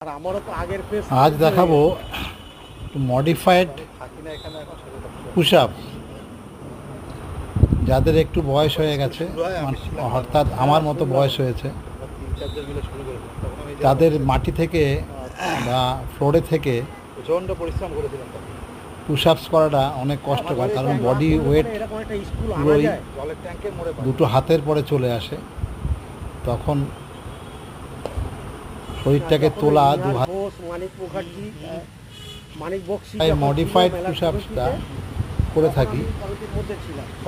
আর আমারও তো আগের ফেস আজ দেখাবো মডিফাইড পুশ আপ। যাদের একটু বয়স হয়ে গেছে, অর্থাৎ আমার মতো বয়স হয়েছে, তাদের মাটি থেকে বা ফ্লোরে থেকে প্রচণ্ড পরিশ্রম করেছিলাম। পুশ আপস করাটা অনেক কষ্টকর, কারণ বডি ওয়েট পুরোই জলের ট্যাঙ্কের মোড়ে দুটো হাতের পরে চলে আসে। তখন শরীরটাকে তোলা দু হাত। মানিক মুখার্জি, মানিক বক্সি মডিফাইড পুশ আপসটা করে থাকি।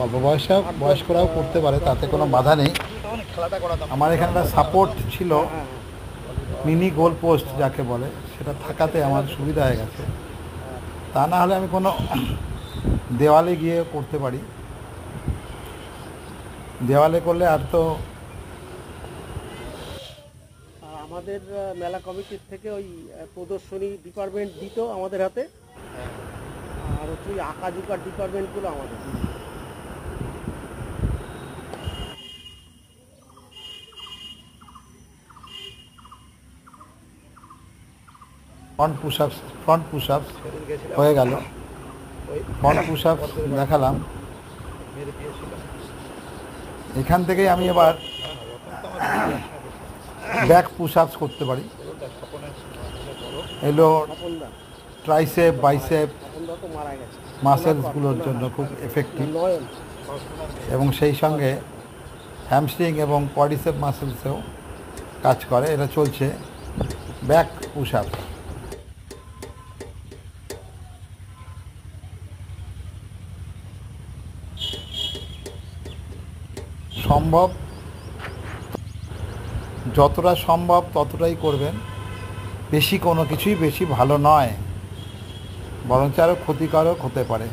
অল্প বয়স্করাও করতে পারে, তাতে কোনো বাধা নেই। আমার এখানে একটা সাপোর্ট ছিল, মিনি গোল পোস্ট যাকে বলে, সেটা থাকাতে আমার সুবিধা হয়ে গেছে। তা না হলে আমি কোনো দেওয়ালে গিয়ে করতে পারি। দেওয়ালে করলে আর তো আমাদের মেলা কমিটির থেকে ওই প্রদর্শনী ডিপার্টমেন্ট দিত আমাদের হাতে, আর হচ্ছে ওই আঁকা জুকার ডিপার্টমেন্টগুলো আমাদের। ফ্রন্ট পুশ আপস হয়ে গেল। ফ্রন্ট পুশ আপস দেখালাম। এখান থেকেই আমি এবার ব্যাক পুশ আপস করতে পারি। এগুলো ট্রাইসেপ, বাইসেপ মাসেলসগুলোর জন্য খুব এফেক্টিভ, এবং সেই সঙ্গে হ্যামস্ট্রিং এবং কোয়াড্রিসেপ মাসেলসেও কাজ করে। এটা চলছে ব্যাক পুশ আপস। সম্ভব যতটা সম্ভব ততটাই করবেন। বেশি কোনো কিছুই বেশি ভালো নয়, বরঞ্চ আরও ক্ষতিকারক হতে পারে।